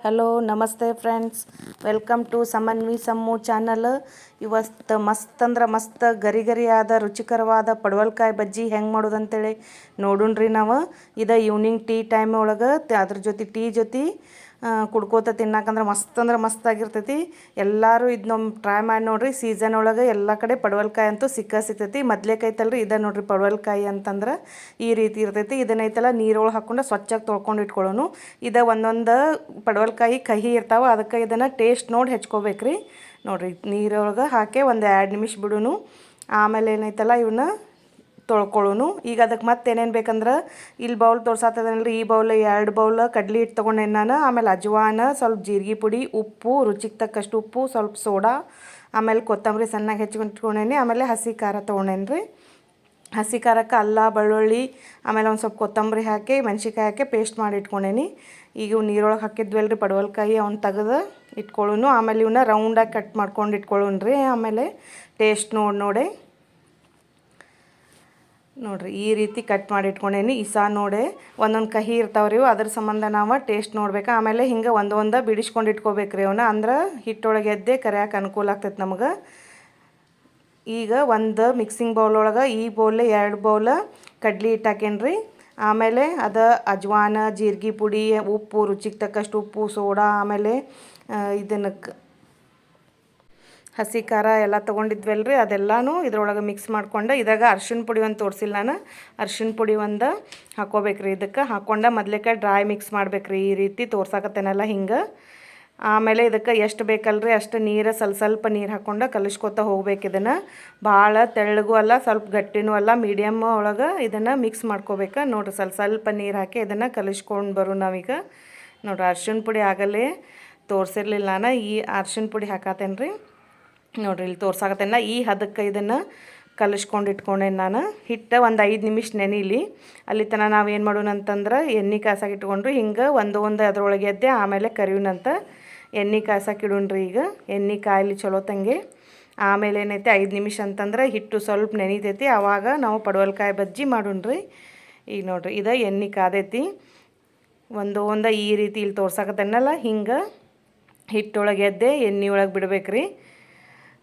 Hello ನಮಸ್ತೆ friends, welcome to Samanvi Sammu channel. ಇವತ್ತು ಮಸ್ತ್ ಅಂದ್ರೆ ಮಸ್ತ್ ಗರಿ ಗರಿಯಾದ ರುಚಿಕರವಾದ ಪಡವಲಕಾಯಿ ಬಜ್ಜಿ ಹೆಂಗೆ ಮಾಡೋದಂತೇಳಿ ನೋಡುಣ್ರಿ. ನಾವು ಇದು ಈವ್ನಿಂಗ್ ಟೀ ಟೈಮ್ ಒಳಗೆ ಅದ್ರ ಜೊತೆ ಟೀ ಜೊತೆ ಕುಡ್ಕೋತ ತಿನ್ನಕಂದ್ರೆ ಮಸ್ತ್ ಆಗಿರ್ತೈತಿ. ಎಲ್ಲರೂ ಇದನ್ನ ಟ್ರೈ ಮಾಡಿ ನೋಡ್ರಿ. ಸೀಸನ್ ಒಳಗೆ ಎಲ್ಲ ಕಡೆ ಪಡವಲಕಾಯಿ ಅಂತೂ ಸಿಗ್ತೈತಿ. ಮೊದಲೇಕೈತಲ್ರಿ ಇದು ನೋಡ್ರಿ ಪಡವಲಕಾಯಿ ಅಂತಂದ್ರೆ ಈ ರೀತಿ ಇರ್ತೈತಿ. ಇದನ್ನೈತಲ್ಲ ನೀರೊಳಗೆ ಹಾಕ್ಕೊಂಡು ಸ್ವಚ್ಛಾಗಿ ತೊಳ್ಕೊಂಡು ಇಟ್ಕೊಳ್ಳೋನು. ಇದು ಒಂದೊಂದು ಪಡವಲಕಾಯಿ ಕಹಿ ಇರ್ತಾವೆ, ಅದಕ್ಕೆ ಇದನ್ನು ಟೇಸ್ಟ್ ನೋಡಿ ಹೆಚ್ಕೋಬೇಕ್ರಿ. ನೋಡಿರಿ ನೀರೊಳಗೆ ಹಾಕಿ ಒಂದು 2 ನಿಮಿಷ ಬಿಡೋನು. ಆಮೇಲೆ ಏನೈತಲ್ಲ ಇವನ್ನ ತೊಳ್ಕೊಳ್ಳೋನು. ಈಗ ಅದಕ್ಕೆ ಮತ್ತೆ ಏನೇನು ಬೇಕಂದ್ರೆ ಇಲ್ಲಿ ಬೌಲ್ ತೋರ್ಸಾತದಲ್ರಿ, ಈ ಬೌಲ್ 2 ಬೌಲ್ ಕಡ್ಲಿ ಹಿಟ್ಟು ತೊಗೊಂಡೇನಿ ನಾನು. ಆಮೇಲೆ ಅಜ್ವಾನ, ಸ್ವಲ್ಪ ಜೀರಿಗೆ ಪುಡಿ, ಉಪ್ಪು, ರುಚಿಗೆ ತಕ್ಕಷ್ಟು ಉಪ್ಪು, ಸ್ವಲ್ಪ ಸೋಡಾ, ಆಮೇಲೆ ಕೊತ್ತಂಬರಿ ಸಣ್ಣಗೆ ಹೆಚ್ಚಿಟ್ಕೊಂಡೇನಿ. ಆಮೇಲೆ ಹಸಿ ಖಾರ ತೊಗೊಂಡೇನಿ ರೀ. ಹಸಿ ಖಾರಕ್ಕೆ ಅಲ್ಲ, ಬೆಳ್ಳುಳ್ಳಿ, ಆಮೇಲೆ ಒಂದು ಸ್ವಲ್ಪ ಕೊತ್ತಂಬರಿ ಹಾಕಿ ಮೆಣ್ಸಿನ್ಕಾಯಿ ಹಾಕಿ ಪೇಸ್ಟ್ ಮಾಡಿ ಇಟ್ಕೊಂಡೇನಿ. ಈಗ ಇವು ನೀರೊಳಗೆ ಹಾಕಿದ್ವಲ್ರಿ ಪಡವಲಕಾಯಿ, ಅವ್ನು ತೆಗೆದು ಇಟ್ಕೊಳ್ಳೋನು. ಆಮೇಲೆ ಇವನ್ನ ರೌಂಡಾಗಿ ಕಟ್ ಮಾಡ್ಕೊಂಡು ಇಟ್ಕೊಳ್ಳೋಣ ರೀ. ಆಮೇಲೆ ಟೇಸ್ಟ್ ನೋಡಿರಿ ಈ ರೀತಿ ಕಟ್ ಮಾಡಿ ಇಟ್ಕೊಂಡೇನಿ. ನೋಡಿ ಒಂದೊಂದು ಕಹಿ ಇರ್ತಾವ್ರಿ, ಅದ್ರ ಸಂಬಂಧ ನಾವು ಟೇಸ್ಟ್ ನೋಡ್ಬೇಕು. ಆಮೇಲೆ ಹಿಂಗೆ ಒಂದೊಂದು ಬಿಡಿಸ್ಕೊಂಡು ಇಟ್ಕೋಬೇಕ್ರಿ ಅವನ್ನ, ಅಂದ್ರೆ ಹಿಟ್ಟೊಳಗೆ ಎದ್ದೆ ಕರಿಯಾಕೆ ಅನುಕೂಲ ಆಗ್ತೈತೆ ನಮಗೆ. ಈಗ ಒಂದು ಮಿಕ್ಸಿಂಗ್ ಬೌಲ್ ಒಳಗೆ ಈ ಬೌಲ್ 2 ಬೌಲ್ ಕಡ್ಲಿ ಹಿಟ್ಟು ಹಾಕೇನ್ರಿ. ಆಮೇಲೆ ಅದು ಅಜ್ವಾನ, ಜೀರಿಗೆ ಪುಡಿ, ಉಪ್ಪು, ರುಚಿಗೆ ತಕ್ಕಷ್ಟು ಉಪ್ಪು, ಸೋಡಾ, ಆಮೇಲೆ ಇದನ್ನು ಹಸಿ ಖಾರ ಎಲ್ಲ ತೊಗೊಂಡಿದ್ವಲ್ರಿ, ಅದೆಲ್ಲನೂ ಇದ್ರೊಳಗೆ ಮಿಕ್ಸ್ ಮಾಡ್ಕೊಂಡು ಇದ್ರಾಗ ಅರ್ಶಿಣ ಪುಡಿ ಒಂದು ತೋರಿಸಿಲ್ಲ ನಾನು. ಅರ್ಶಿಣ ಪುಡಿ ಒಂದು ಹಾಕ್ಕೋಬೇಕ್ರಿ. ಇದಕ್ಕೆ ಹಾಕ್ಕೊಂಡು ಮೊದಲೇಕ ಡ್ರೈ ಮಿಕ್ಸ್ ಮಾಡ್ಬೇಕ್ರಿ. ಈ ರೀತಿ ತೋರ್ಸಾಕತ್ತೇನಲ್ಲ ಹಿಂಗೆ. ಆಮೇಲೆ ಇದಕ್ಕೆ ಎಷ್ಟು ಬೇಕಲ್ರಿ ಅಷ್ಟು ನೀರು, ಸ್ವಲ್ಪ ನೀರು ಹಾಕ್ಕೊಂಡು ಕಲಿಸ್ಕೊತಾ ಹೋಗ್ಬೇಕು. ಇದನ್ನು ಭಾಳ ತೆಳ್ಳಗೂ ಅಲ್ಲ, ಸ್ವಲ್ಪ ಗಟ್ಟಿನೂ ಅಲ್ಲ, ಮೀಡಿಯಮ್ ಒಳಗೆ ಇದನ್ನು ಮಿಕ್ಸ್ ಮಾಡ್ಕೋಬೇಕು. ನೋಡಿರಿ ಸ್ವಲ್ಪ ನೀರು ಹಾಕಿ ಇದನ್ನು ಕಲಿಸ್ಕೊಂಡು ಬರೋ ನಾವೀಗ. ನೋಡಿರಿ ಅರ್ಶಿಣ ಪುಡಿ ಆಗಲೇ ತೋರಿಸಿರ್ಲಿಲ್ಲ ನಾನು, ಈ ಅರ್ಶಿಣ ಪುಡಿ ಹಾಕತ್ತೇನೆ ರೀ. ನೋಡಿರಿ ಇಲ್ಲಿ ತೋರ್ಸಾಕತ್ತೇನ. ಈ ಹದಕ್ಕೆ ಇದನ್ನು ಕಲಿಸ್ಕೊಂಡು ಇಟ್ಕೊಂಡೇನಿ ನಾನು. ಹಿಟ್ಟು ಒಂದು 5 ನಿಮಿಷ ನೆನೀಲಿ. ಅಲ್ಲಿ ತನಕ ನಾವು ಏನು ಮಾಡೋಣ ಅಂತಂದ್ರೆ ಎಣ್ಣೆ ಕಾಸಾಗಿ ಇಟ್ಕೊಂಡ್ರಿ ಹಿಂಗೆ ಒಂದು ಅದರೊಳಗೆ ಎದ್ದೆ. ಆಮೇಲೆ ಕರಿಯೋಣಂತ ಎಣ್ಣೆ ಕಾಸಕ್ಕೆ ಇಡೋಣ್ರಿ. ಈಗ ಎಣ್ಣೆ ಕಾಯಲಿ ಚಲೋ ತಂಗೆ. ಆಮೇಲೆ ಏನೈತೆ 5 ನಿಮಿಷ ಅಂತಂದ್ರೆ ಹಿಟ್ಟು ಸ್ವಲ್ಪ ನೆನೀತೈತಿ, ಆವಾಗ ನಾವು ಪಡವಲಕಾಯಿ ಬಜ್ಜಿ ಮಾಡೋಣ್ರಿ. ಈಗ ನೋಡಿರಿ ಇದು ಎಣ್ಣೆ ಕಾದೈತಿ. ಒಂದು ಈ ರೀತಿ ಇಲ್ಲಿ ತೋರ್ಸಾಕತ್ತೇನಲ್ಲ ಹಿಂಗೆ ಹಿಟ್ಟೊಳಗೆ ಎದ್ದೆ ಎಣ್ಣೆ ಒಳಗೆ ಬಿಡ್ಬೇಕ್ರಿ.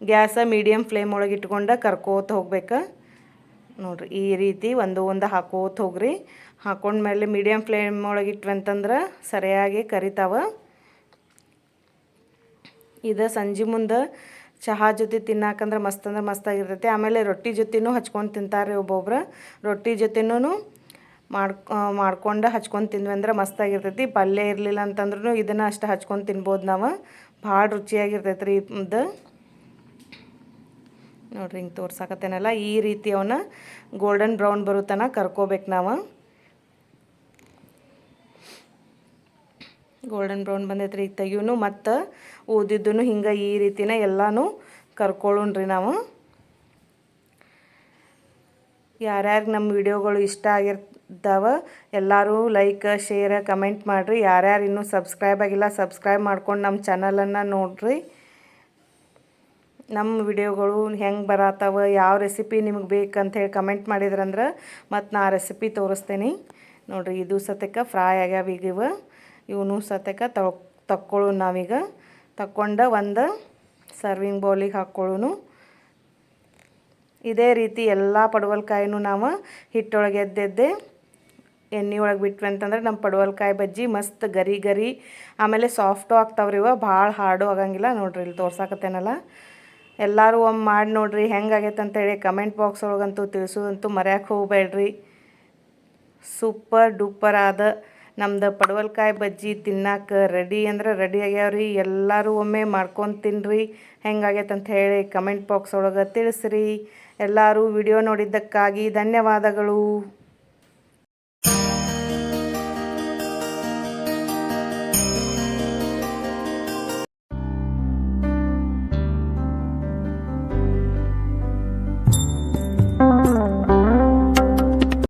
ಗ್ಯಾಸ ಮೀಡಿಯಮ್ ಫ್ಲೇಮ್ ಒಳಗೆ ಇಟ್ಕೊಂಡು ಕರ್ಕೋತ ಹೋಗ್ಬೇಕು. ನೋಡಿರಿ ಈ ರೀತಿ ಒಂದು ಹಾಕೋತ ಹೋಗ್ರಿ. ಹಾಕೊಂಡ್ಮೇಲೆ ಮೀಡಿಯಮ್ ಫ್ಲೇಮ್ ಒಳಗೆ ಇಟ್ವಿ ಅಂತಂದ್ರೆ ಸರಿಯಾಗಿ ಕರಿತಾವ. ಇದು ಸಂಜೆ ಮುಂದೆ ಚಹಾ ಜೊತೆ ತಿನ್ನಾಕಂದ್ರೆ ಮಸ್ತಾಗಿರ್ತೈತಿ. ಆಮೇಲೆ ರೊಟ್ಟಿ ಜೊತೆನೂ ಹಚ್ಕೊಂಡು ತಿಂತಾರೆ ಒಬ್ಬೊಬ್ರು. ರೊಟ್ಟಿ ಜೊತೆನೂ ಮಾಡ್ಕೊಂಡು ಹಚ್ಕೊಂಡು ತಿಂದ್ವಿ ಅಂದ್ರೆ ಮಸ್ತಾಗಿರ್ತೈತಿ. ಪಲ್ಯ ಇರಲಿಲ್ಲ ಅಂತಂದ್ರೂ ಇದನ್ನು ಅಷ್ಟು ಹಚ್ಕೊಂಡು ತಿನ್ಬೋದು ನಾವು. ಭಾಳ ರುಚಿಯಾಗಿರ್ತೈತೆ ರೀ ಇದು. ನೋಡಿರಿ ಹಿಂಗೆ ತೋರ್ಸಾಕತ್ತೇನಲ್ಲ ಈ ರೀತಿ ಅವನ್ನ ಗೋಲ್ಡನ್ ಬ್ರೌನ್ ಬರೋ ತನಕ ಕರ್ಕೋಬೇಕು ನಾವು. ಗೋಲ್ಡನ್ ಬ್ರೌನ್ ಬಂದೈತೆ ರೀ. ಈಗ ತೆಗಿಯೋನು ಮತ್ತು ಉಳಿದಿದ್ದೂ ಹಿಂಗೆ ಈ ರೀತಿನ ಎಲ್ಲನೂ ಕರ್ಕೊಳ್ಳೋಣ್ರಿ ನಾವು. ಯಾರ್ಯಾರು ನಮ್ಮ ವಿಡಿಯೋಗಳು ಇಷ್ಟ ಆಗಿರ್ತಾವೆ ಎಲ್ಲರೂ ಲೈಕ್, ಶೇರ್, ಕಮೆಂಟ್ ಮಾಡಿರಿ. ಯಾರ್ಯಾರು ಇನ್ನೂ ಸಬ್ಸ್ಕ್ರೈಬ್ ಆಗಿಲ್ಲ ಸಬ್ಸ್ಕ್ರೈಬ್ ಮಾಡ್ಕೊಂಡು ನಮ್ಮ ಚಾನಲನ್ನು ನೋಡಿರಿ. ನಮ್ಮ ವಿಡಿಯೋಗಳು ಹೆಂಗೆ ಬರತ್ತವ, ಯಾವ ರೆಸಿಪಿ ನಿಮಗೆ ಬೇಕಂತ ಹೇಳಿ ಕಮೆಂಟ್ ಮಾಡಿದ್ರಂದ್ರೆ ಮತ್ತು ನಾ ರೆಸಿಪಿ ತೋರಿಸ್ತೇನೆ. ನೋಡಿರಿ ಇದು ಸತಕ ಫ್ರೈ ಆಗ್ಯಾವ. ಈಗ ಇವನು ಸತಕ ತಕ್ಕೊಳ್ಳೋಣ ನಾವೀಗ. ತಕ್ಕೊಂಡು ಒಂದು ಸರ್ವಿಂಗ್ ಬೌಲಿಗೆ ಹಾಕ್ಕೊಳ್ಳೋನು. ಇದೇ ರೀತಿ ಎಲ್ಲ ಪಡವಲಕಾಯಿನೂ ನಾವು ಹಿಟ್ಟೊಳಗೆ ಎದ್ದೆದ್ದೆ ಎಣ್ಣೆ ಒಳಗೆ ಬಿಟ್ವಿ ಅಂತಂದ್ರೆ ನಮ್ಮ ಪಡವಲಕಾಯಿ ಬಜ್ಜಿ ಮಸ್ತ್ ಗರಿ ಆಮೇಲೆ ಸಾಫ್ಟು ಆಗ್ತಾವ್ರಿ. ಭಾಳ ಹಾರ್ಡು ಆಗಂಗಿಲ್ಲ. ನೋಡಿರಿ ಇಲ್ಲಿ ತೋರ್ಸಾಕತ್ತೇನಲ್ಲ. ಎಲ್ಲರೂ ಒಮ್ಮೆ ಮಾಡಿ ನೋಡಿರಿ ಹೆಂಗಾಗೈತೆ ಅಂತೇಳಿ ಕಮೆಂಟ್ ಬಾಕ್ಸ್ ಒಳಗಂತೂ ತಿಳಿಸೋದಂತೂ ಮರ್ಯಾಕೆ ಹೋಗಬೇಡ್ರಿ. ಸೂಪರ್ ಡೂಪರ್ ಆದ ನಮ್ದು ಪಡವಲಕಾಯಿ ಬಜ್ಜಿ ತಿನ್ನಕ್ಕೆ ರೆಡಿ ಅಂದ್ರೆ ರೆಡಿ ಆಗ್ಯಾವ್ರಿ. ಎಲ್ಲರೂ ಒಮ್ಮೆ ಮಾಡ್ಕೊಂಡು ತಿನ್ನಿರಿ. ಹೆಂಗಾಗೈತೆ ಅಂತ ಹೇಳಿ ಕಮೆಂಟ್ ಬಾಕ್ಸ್ ಒಳಗೆ ತಿಳಿಸ್ರಿ. ಎಲ್ಲರೂ ವಿಡಿಯೋ ನೋಡಿದ್ದಕ್ಕಾಗಿ ಧನ್ಯವಾದಗಳು.